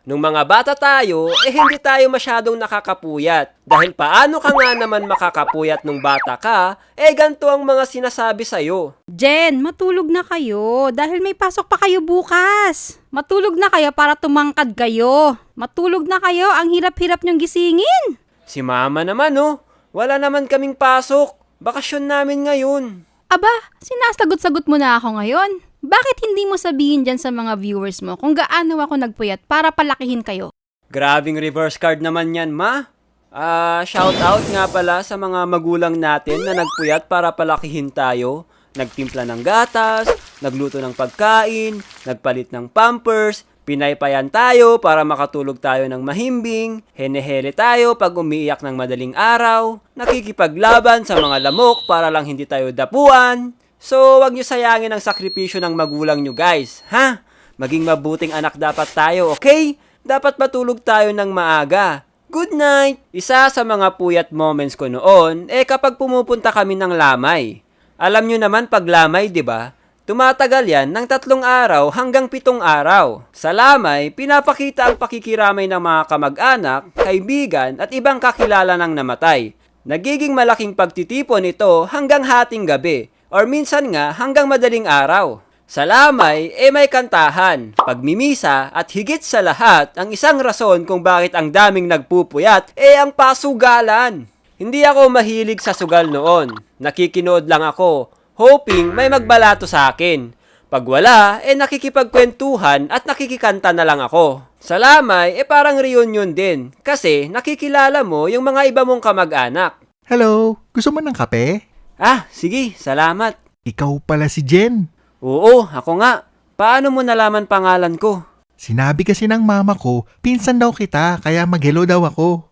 Nung mga bata tayo, hindi tayo masyadong nakakapuyat. Dahil paano ka nga naman makakapuyat nung bata ka, ganito ang mga sinasabi sa'yo. Jen, matulog na kayo dahil may pasok pa kayo bukas. Matulog na kayo para tumangkad kayo. Matulog na kayo, ang hirap-hirap niyong gisingin. Si mama naman wala naman kaming pasok. Bakasyon namin ngayon. Aba, sinasagot-sagot mo na ako ngayon. Bakit hindi mo sabihin dyan sa mga viewers mo kung gaano ako nagpuyat para palakihin kayo? Grabing reverse card naman yan, ma. Shout out nga pala sa mga magulang natin na nagpuyat para palakihin tayo. Nagtimpla ng gatas, nagluto ng pagkain, nagpalit ng pampers, pinaypayan tayo para makatulog tayo ng mahimbing, henehele tayo pag umiiyak ng madaling araw, nakikipaglaban sa mga lamok para lang hindi tayo dapuan. So, wag nyo sayangin ang sakripisyo ng magulang nyo, guys. Ha? Maging mabuting anak dapat tayo, okay? Dapat matulog tayo ng maaga. Good night! Isa sa mga puyat moments ko noon, kapag pumupunta kami ng lamay. Alam nyo naman pag lamay, di ba? Tumatagal yan ng 3 araw hanggang 7 araw. Sa lamay, pinapakita ang pakikiramay ng mga kamag-anak, kaibigan at ibang kakilala ng namatay. Nagiging malaking pagtitipon ito hanggang hating gabi. Or minsan nga hanggang madaling araw. Sa lamay, may kantahan, pagmimisa at higit sa lahat, ang isang rason kung bakit ang daming nagpupuyat, ang pasugalan. Hindi ako mahilig sa sugal noon. Nakikinood lang ako, hoping may magbalato sa akin. Pag wala, nakikipagkwentuhan at nakikikanta na lang ako. Sa lamay, parang reunion din, kasi nakikilala mo yung mga iba mong kamag-anak. Hello, gusto mo ng kape? Sige, salamat. Ikaw pala si Jen. Oo, ako nga. Paano mo nalaman pangalan ko? Sinabi kasi ng mama ko, pinsan daw kita, kaya mag-hello daw ako.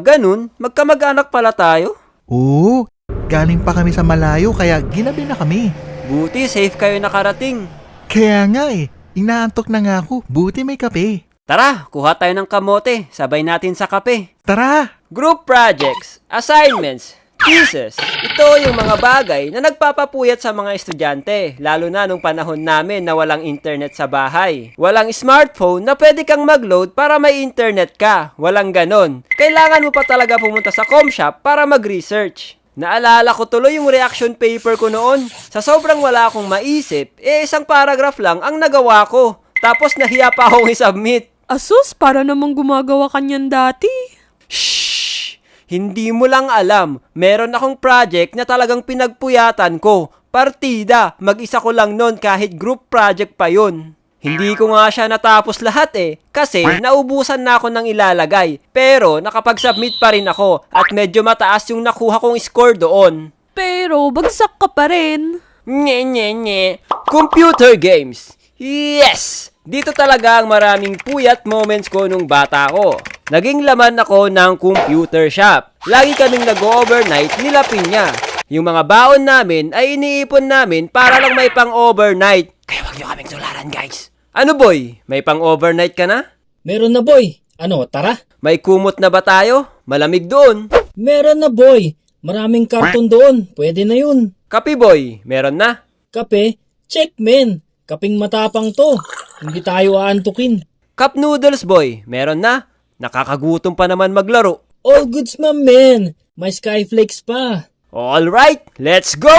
Ganun? Magkamag-anak pala tayo? Oo, galing pa kami sa malayo, kaya ginabi na kami. Buti, safe kayo nakarating. Kaya nga inaantok na nga ako, buti may kape. Tara, kuha tayo ng kamote, sabay natin sa kape. Tara! Group projects, assignments, quizzes. Ito yung mga bagay na nagpapapuyat sa mga estudyante, lalo na nung panahon namin na walang internet sa bahay. Walang smartphone na pwede kang mag-load para may internet ka. Walang ganon. Kailangan mo pa talaga pumunta sa comshop para mag-research. Naalala ko tuloy yung reaction paper ko noon. Sa sobrang wala akong maisip, isang paragraph lang ang nagawa ko. Tapos nahiya pa akong i-submit. Asus, para namang gumagawa kanyan dati. Shhh! Hindi mo lang alam, meron akong project na talagang pinagpuyatan ko. Partida, mag-isa ko lang nun kahit group project pa yun. Hindi ko nga siya natapos lahat kasi naubusan na ako ng ilalagay. Pero nakapag-submit pa rin ako at medyo mataas yung nakuha kong score doon. Pero bagsak ka pa rin. Nye. Computer games. Yes! Dito talaga ang maraming puyat moments ko nung bata ko. Naging laman ako ng computer shop. Lagi kaming nag-overnight nila Pinya. Yung mga baon namin ay iniipon namin para lang may pang-overnight. Kaya wag nyo kaming tularan, guys. Ano boy? May pang-overnight ka na? Meron na boy. Ano, tara? May kumot na ba tayo? Malamig doon. Meron na boy. Maraming karton doon. Pwede na yun. Kape boy, meron na. Kape? Check men. Kaping matapang to. Hindi tayo aantukin. Cup noodles boy, meron na. Nakakagutom pa naman maglaro. All goods men. May skyflakes pa. Alright, let's go!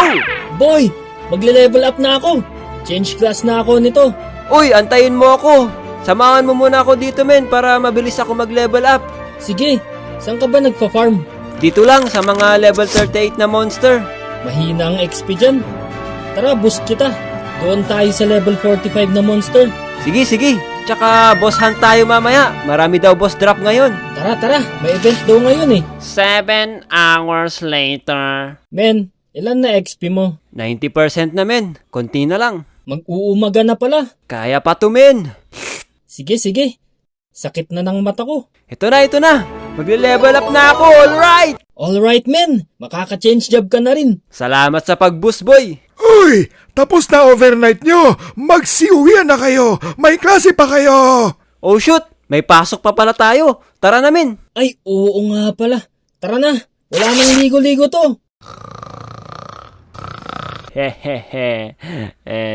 Boy, magle-level up na ako. Change class na ako nito. Uy, antayin mo ako. Samahan mo muna ako dito men para mabilis ako mag-level up. Sige, saan ka ba nagpa-farm? Dito lang sa mga level 38 na monster. Mahina ang XP dyan. Tara, boost kita. Doon tayo sa level 45 na monster. Sige. Tsaka boss hunt tayo mamaya. Marami daw boss drop ngayon. Tara. May event daw ngayon 7 hours later. Men, ilan na XP mo? 90% na men. Konti na lang. Mag-uumaga na pala. Kaya pa to men. Sige. Sakit na ng mata ko. Ito na. Magle-level up na ako, alright! Alright men, makaka-change job ka na rin. Salamat sa pag-boost boy. Uy! Tapos na overnight nyo! Magsiuwian na kayo! May klase pa kayo! Oh shoot, may pasok pa pala tayo. Tara na men. Ay, oo nga pala. Tara na, wala nang ligo-ligo to. Hehehe.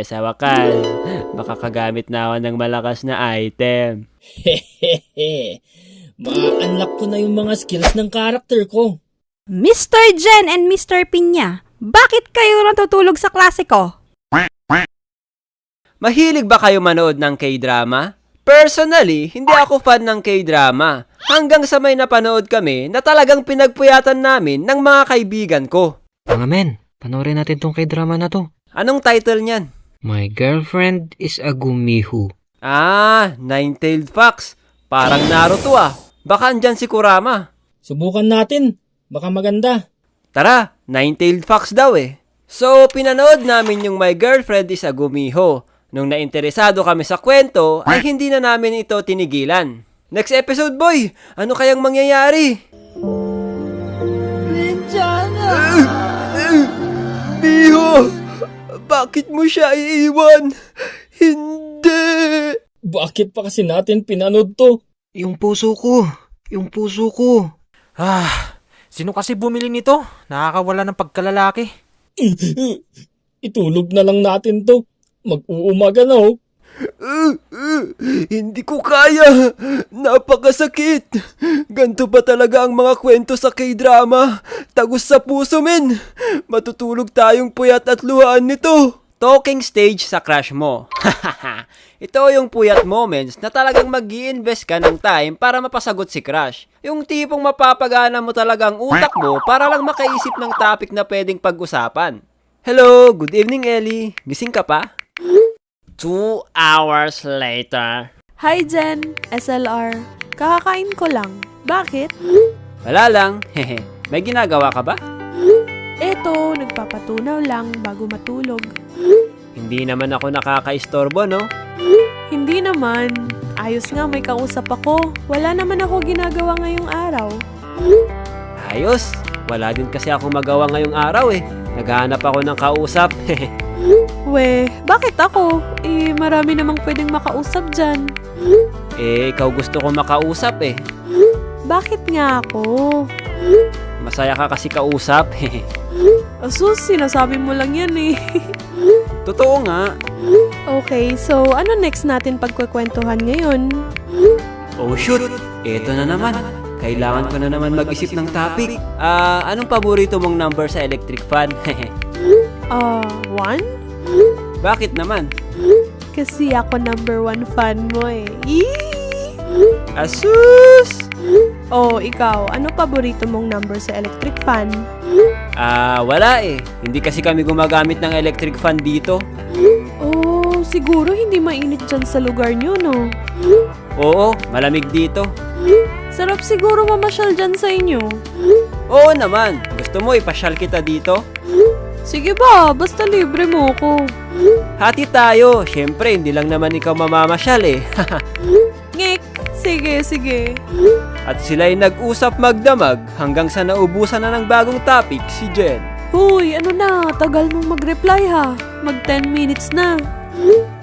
Sa wakas, makakagamit na ako ng malakas na item. Hehehe. Ma-unlock ko na yung mga skills ng character ko. Mr. Jen and Mr. Pinya, bakit kayo natutulog sa klase ko? Mahilig ba kayo manood ng K-drama? Personally, hindi ako fan ng K-drama. Hanggang sa may napanood kami na talagang pinagpuyatan namin ng mga kaibigan ko. Mga men, panoorin natin tong K-drama na to. Anong title niyan? My girlfriend is a gumiho. Ah, Nine-Tailed Fox. Parang Naruto ah. Baka andyan si Kurama. Subukan natin. Baka maganda. Tara, Nine-Tailed Fox daw eh. So, pinanood namin yung My Girlfriend is a Gumiho. Nung nainteresado kami sa kwento, ay hindi na namin ito tinigilan. Next episode, boy! Ano kayang mangyayari? Miho! Bakit mo siya iiwan? Hindi! Bakit pa kasi natin pinanood to? Yung puso ko. Yung puso ko. Sino kasi bumili nito? Nakakawala ng pagkalalaki. Itulog na lang natin to. Mag-uumaga na oh. Hindi ko kaya. Napakasakit. Ganto ba talaga ang mga kwento sa K-drama? Tagos sa puso, men. Matutulog tayong puyat at luhaan nito. Talking stage sa crush mo. Ito yung puyat moments na talagang mag-i-invest ka ng time para mapasagot si crush. Yung tipong mapapagana mo talagang utak mo para lang makaisip ng topic na pwedeng pag-usapan. Hello, good evening Ellie. Gising ka pa? 2 hours later. Hi Jen, SLR. Kakakain ko lang. Bakit? Wala lang. Hehe. May ginagawa ka ba? Eto, nagpapatunaw lang bago matulog. Hindi naman ako nakakaistorbo, no? Hindi naman. Ayos nga, may kausap ako. Wala naman ako ginagawa ngayong araw. Ayos. Wala din kasi ako magawa ngayong araw eh. Naghahanap ako ng kausap. Weh, bakit ako? Marami namang pwedeng makausap dyan. Ikaw gusto ko makausap eh. Bakit nga ako? Masaya ka kasi kausap. Asus, sinasabi mo lang yan eh. Totoo nga. Okay, so ano next natin pagkukwentuhan ngayon? Oh shoot, eto na naman. Kailangan ko na naman mag-isip ng topic. Anong paborito mong number sa electric fan? 1? Bakit naman? Kasi ako number 1 fan mo eh. Asus! Oh, ikaw, ano paborito mong number sa electric fan? Wala eh. Hindi kasi kami gumagamit ng electric fan dito. Oh, siguro hindi mainit dyan sa lugar nyo, no? Oo, malamig dito. Sarap siguro mamasyal dyan sa inyo. Oo naman. Gusto mo ipasyal kita dito? Sige ba, basta libre mo ko. Hati tayo. Siyempre, hindi lang naman ikaw mamamasyal eh. Ngek, sige. At sila'y nag-usap magdamag hanggang sa naubusan na ng bagong topic si Jen. Huy, ano na, tagal mong mag-reply ha. Mag 10 minutes na.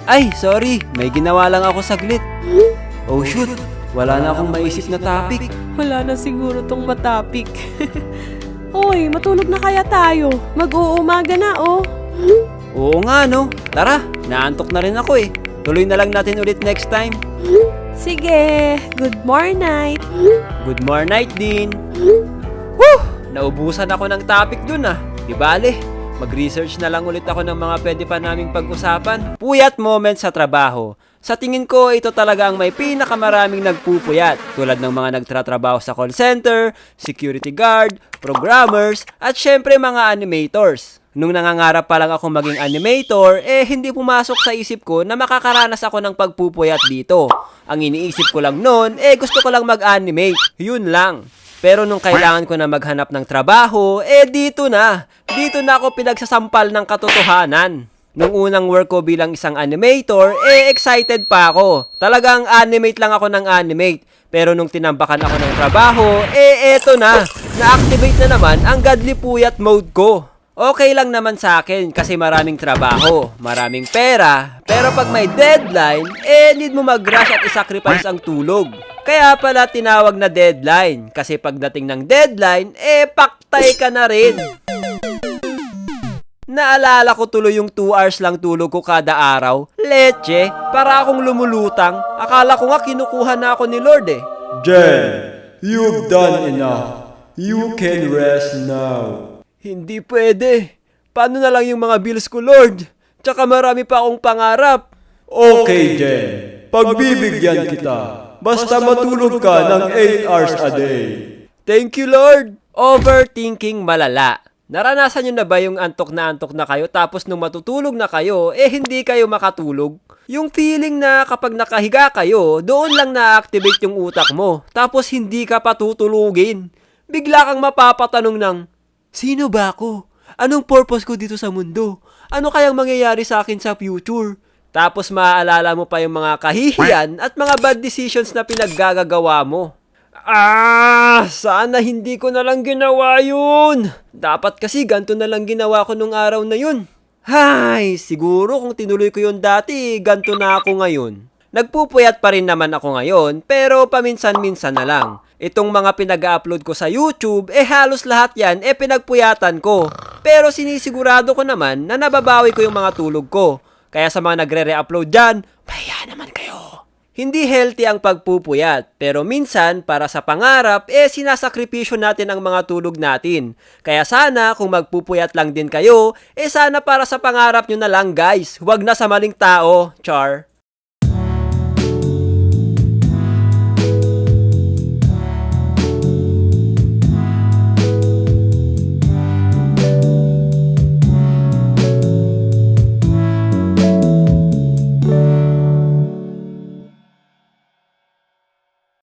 Ay, sorry. May ginawa lang ako saglit. Oh shoot. Wala na akong maisip na topic. Wala na siguro tong matapik. Hoy, matulog na kaya tayo. Mag-uumaga na, oh. Oo nga no. Tara, naantok na rin ako eh. Tuloy na lang natin ulit next time. Sige, good morning. Good morning din. Woo! Naubusan ako ng topic dun ah. Di bale, mag-research na lang ulit ako ng mga pwede pa naming pag-usapan. Puyat moment sa trabaho. Sa tingin ko, ito talaga ang may pinakamaraming nagpupuyat. Tulad ng mga nagtratrabaho sa call center, security guard, programmers, at syempre mga animators. Nung nangangarap pa lang ako maging animator, hindi pumasok sa isip ko na makakaranas ako ng pagpupuyat dito. Ang iniisip ko lang noon, gusto ko lang mag-animate. Yun lang. Pero nung kailangan ko na maghanap ng trabaho, dito na. Dito na ako pinagsasampal ng katotohanan. Nung unang work ko bilang isang animator, excited pa ako. Talagang animate lang ako ng animate. Pero nung tinambakan ako ng trabaho, eto na. Na-activate na naman ang godly puyat mode ko. Okay lang naman sa akin kasi maraming trabaho, maraming pera. Pero pag may deadline, need mo mag-rush at isacrifice ang tulog. Kaya pala tinawag na deadline. Kasi pagdating ng deadline, paktay ka na rin. Naalala ko tuloy yung 2 hours lang tulog ko kada araw. Leche, para akong lumulutang. Akala ko nga kinukuha na ako ni Lord eh. Jen, you've done enough. You can rest now. Hindi pwede. Paano na lang yung mga bills ko, Lord? Tsaka marami pa akong pangarap. Okay, Jen. Pagbibigyan kita. Basta matulog ka ng 8 hours a day. Thank you, Lord. Overthinking malala. Naranasan nyo na ba yung antok na kayo tapos nung matutulog na kayo, hindi kayo makatulog? Yung feeling na kapag nakahiga kayo, doon lang na-activate yung utak mo, tapos hindi ka patutulugin. Bigla kang mapapatanong ng, sino ba ako? Anong purpose ko dito sa mundo? Ano kayang mangyayari sa akin sa future? Tapos maaalala mo pa yung mga kahihiyan at mga bad decisions na pinaggagawa mo. Sana hindi ko na lang ginawa yun. Dapat kasi ganito na lang ginawa ko nung araw na yun. Hay, siguro kung tinuloy ko yun dati, ganito na ako ngayon. Nagpupuyat pa rin naman ako ngayon, pero paminsan-minsan na lang. Itong mga pinag-upload ko sa YouTube, halos lahat yan, pinagpuyatan ko. Pero sinisigurado ko naman na nababawi ko yung mga tulog ko. Kaya sa mga nagre-re-upload dyan, pahiya naman kayo. Hindi healthy ang pagpupuyat, pero minsan, para sa pangarap, sinasakripisyo natin ang mga tulog natin. Kaya sana, kung magpupuyat lang din kayo, sana para sa pangarap nyo na lang guys, huwag na sa maling tao, char.